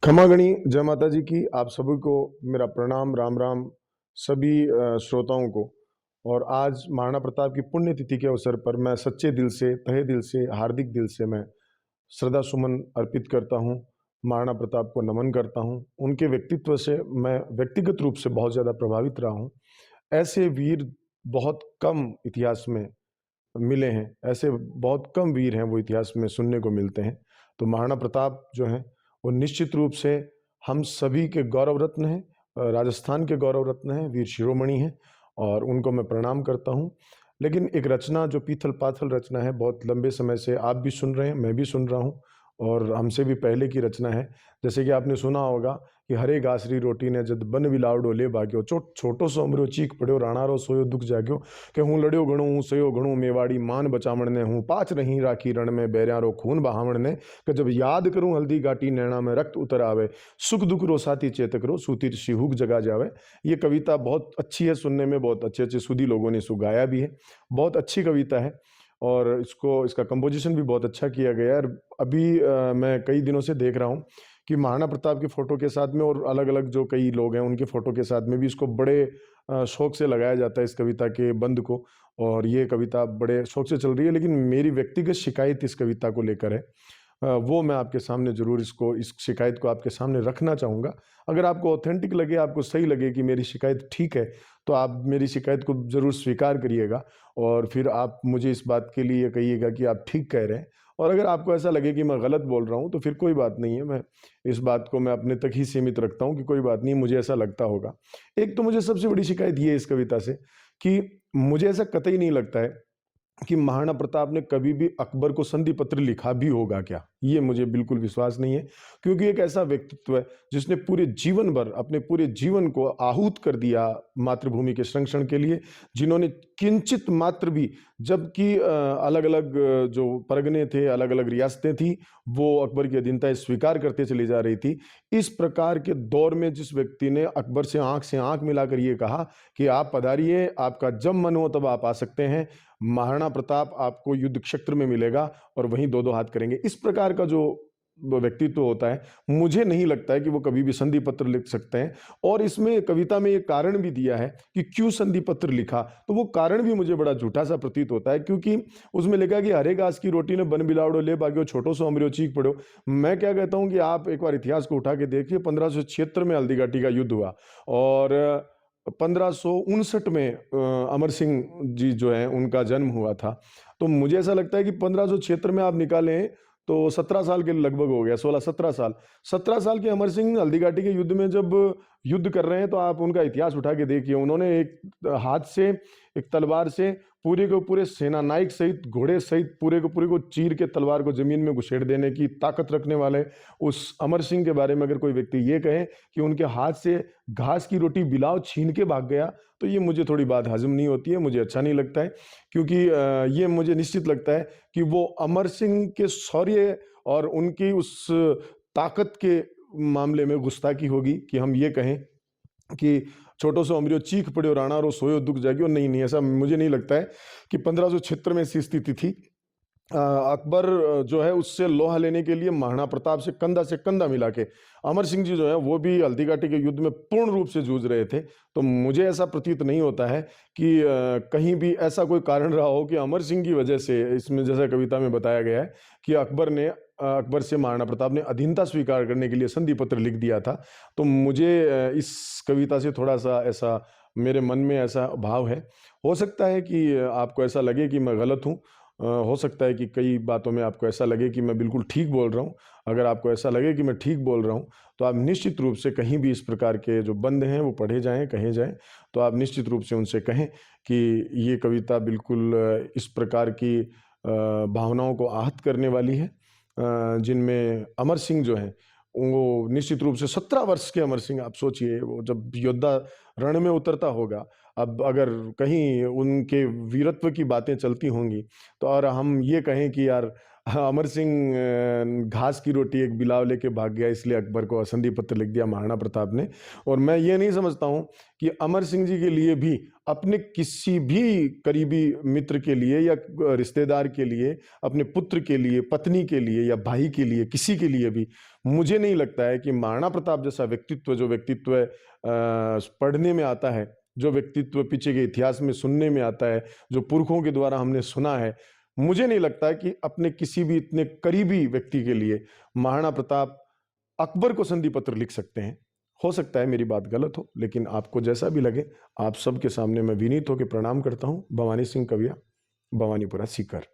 खमा गणी जय माता जी की। आप सभी को मेरा प्रणाम, राम राम सभी श्रोताओं को। और आज महाराणा प्रताप की पुण्यतिथि के अवसर पर मैं सच्चे दिल से, तहे दिल से, हार्दिक दिल से मैं श्रद्धा सुमन अर्पित करता हूँ। महाराणा प्रताप को नमन करता हूँ। उनके व्यक्तित्व से मैं व्यक्तिगत रूप से बहुत ज़्यादा प्रभावित रहा हूँ। ऐसे वीर बहुत कम इतिहास में मिले हैं, ऐसे बहुत कम वीर हैं वो इतिहास में सुनने को मिलते हैं। तो महाराणा प्रताप जो हैं वो निश्चित रूप से हम सभी के गौरव रत्न हैं, राजस्थान के गौरव रत्न हैं, वीर शिरोमणि हैं और उनको मैं प्रणाम करता हूं। लेकिन एक रचना जो पीथल पाथल रचना है, बहुत लंबे समय से आप भी सुन रहे हैं, मैं भी सुन रहा हूं और हमसे भी पहले की रचना है। जैसे कि आपने सुना होगा कि हरे गासरी रोटी ने जद बन बिलावडो ले भाग्यो, छोटो सो अमरो चीख पड़ो राणारो सोयो दुख जाग्यो, कि हूँ लड़्यो घणो हूँ सयो घणो मेवाड़ी मान बचावण ने, हूँ पाच नहीं राखी रण में बैरियारो खून बहावण ने, कि जब याद करूँ हल्दी घाटी नैना में रक्त उतर आवे, सुख दुख रो साथी चेतक रो सूतिर शिहुक जगा जावे। ये कविता बहुत अच्छी है, सुनने में बहुत अच्छे अच्छे सुधी लोगों ने इसको गाया भी है। बहुत अच्छी कविता है और इसका कंपोजिशन भी बहुत अच्छा किया गया है। अभी मैं कई दिनों से देख रहा हूँ कि महाराणा प्रताप की फोटो के साथ में और अलग अलग जो कई लोग हैं उनके फोटो के साथ में भी इसको बड़े शौक से लगाया जाता है, इस कविता के बंद को। और ये कविता बड़े शौक से चल रही है, लेकिन मेरी व्यक्तिगत शिकायत इस कविता को लेकर है। वो मैं आपके सामने जरूर इस शिकायत को आपके सामने रखना चाहूँगा। अगर आपको ऑथेंटिक लगे, आपको सही लगे कि मेरी शिकायत ठीक है, तो आप मेरी शिकायत को ज़रूर स्वीकार करिएगा और फिर आप मुझे इस बात के लिए कहिएगा कि आप ठीक कह रहे हैं। और अगर आपको ऐसा लगे कि मैं गलत बोल रहा हूँ तो फिर कोई बात नहीं है, मैं इस बात को मैं अपने तक ही सीमित रखता हूँ कि कोई बात नहीं, मुझे ऐसा लगता होगा। एक तो मुझे सबसे बड़ी शिकायत ये है इस कविता से कि मुझे ऐसा कतई नहीं लगता है कि महाराणा प्रताप ने कभी भी अकबर को संधि पत्र लिखा भी होगा क्या, ये मुझे बिल्कुल विश्वास नहीं है। क्योंकि एक ऐसा व्यक्तित्व है जिसने पूरे जीवन भर अपने पूरे जीवन को आहूत कर दिया मातृभूमि के संरक्षण के लिए, जिन्होंने किंचित मात्र भी, जबकि अलग अलग जो परगने थे, अलग अलग रियासतें थी, वो अकबर की अधीनता स्वीकार करते चली जा रही थी। इस प्रकार के दौर में जिस व्यक्ति ने अकबर से आंख मिलाकर ये कहा कि आप पधारिए, आपका जब मन हो तब आप आ सकते हैं, महाराणा प्रताप आपको युद्ध क्षेत्र में मिलेगा और वहीं दो दो हाथ करेंगे, इस प्रकार का जो व्यक्तित्व होता है, मुझे नहीं लगता है कि वो कभी भी संधि पत्र लिख सकते हैं। और इसमें कविता में एक कारण भी दिया है कि क्यों संधि पत्र लिखा, तो वो कारण भी मुझे बड़ा झूठा सा प्रतीत होता है, क्योंकि उसमें लिखा कि हरे घास की रोटी ने बन बिलावड़ो ले भाग्यो, छोटो सो अमरियो चीख पड़ो। मैं क्या कहता हूं कि आप एक बार इतिहास को उठा के देखिए, 1576 में हल्दी घाटी का युद्ध हुआ और 1559 में अमर सिंह जी जो है उनका जन्म हुआ था। तो मुझे ऐसा लगता है कि 1576 में आप निकालें तो 17 साल के लगभग हो गया, 16-17 साल। 17 साल के अमर सिंह हल्दी घाटी के युद्ध में जब युद्ध कर रहे हैं तो आप उनका इतिहास उठा के देखिए, उन्होंने एक हाथ से, एक तलवार से पूरे के पूरे सेना नायक सहित, घोड़े सहित पूरे को चीर के तलवार को जमीन में घुसेड़ देने की ताकत रखने वाले उस अमर सिंह के बारे में अगर कोई व्यक्ति ये कहे कि उनके हाथ से घास की रोटी बिलाव छीन के भाग गया, तो ये मुझे थोड़ी बात हजम नहीं होती है, मुझे अच्छा नहीं लगता है। क्योंकि ये मुझे निश्चित लगता है कि वो अमर सिंह के शौर्य और उनकी उस ताकत के मामले में गुस्ताखी होगी कि हम ये कहें कि छोटो सो अमरियो चीख पड़ो राणा रो सोयो दुख जागियो। नहीं नहीं, ऐसा मुझे नहीं लगता है कि 1576 में ऐसी स्थिति थी। अकबर जो है उससे लोहा लेने के लिए महाराणा प्रताप से कंधा मिला के अमर सिंह जी जो है वो भी हल्दी घाटी के युद्ध में पूर्ण रूप से जूझ रहे थे। तो मुझे ऐसा प्रतीत नहीं होता है कि कहीं भी ऐसा कोई कारण रहा हो कि अमर सिंह की वजह से, इसमें जैसा कविता में बताया गया है कि अकबर से महाराणा प्रताप ने अधीनता स्वीकार करने के लिए संधि पत्र लिख दिया था। तो मुझे इस कविता से थोड़ा सा ऐसा, मेरे मन में ऐसा भाव है। हो सकता है कि आपको ऐसा लगे कि मैं गलत हूँ, हो सकता है कि कई बातों में आपको ऐसा लगे कि मैं बिल्कुल ठीक बोल रहा हूँ। अगर आपको ऐसा लगे कि मैं ठीक बोल रहा हूँ तो आप निश्चित रूप से कहीं भी इस प्रकार के जो बंद हैं वो पढ़े जाएं, कहे जाएं, तो आप निश्चित रूप से उनसे कहें कि ये कविता बिल्कुल इस प्रकार की भावनाओं को आहत करने वाली है, जिनमें अमर सिंह जो हैं वो निश्चित रूप से 17 वर्ष के अमर सिंह, आप सोचिए वो जब योद्धा रण में उतरता होगा, अब अगर कहीं उनके वीरत्व की बातें चलती होंगी तो, और हम ये कहें कि यार अमर सिंह घास की रोटी एक बिलाव लेके भाग गया इसलिए अकबर को असंधि पत्र लिख दिया महाराणा प्रताप ने। और मैं ये नहीं समझता हूँ कि अमर सिंह जी के लिए भी, अपने किसी भी करीबी मित्र के लिए या रिश्तेदार के लिए, अपने पुत्र के लिए, पत्नी के लिए या भाई के लिए, किसी के लिए भी मुझे नहीं लगता है कि महाराणा प्रताप जैसा व्यक्तित्व, जो व्यक्तित्व पढ़ने में आता है, जो व्यक्तित्व पीछे के इतिहास में सुनने में आता है, जो पुरखों के द्वारा हमने सुना है, मुझे नहीं लगता है कि अपने किसी भी इतने करीबी व्यक्ति के लिए महाराणा प्रताप अकबर को संधि पत्र लिख सकते हैं। हो सकता है मेरी बात गलत हो, लेकिन आपको जैसा भी लगे, आप सबके सामने मैं विनीत होकर प्रणाम करता हूं। भवानी सिंह कविया, भवानीपुरा सीकर।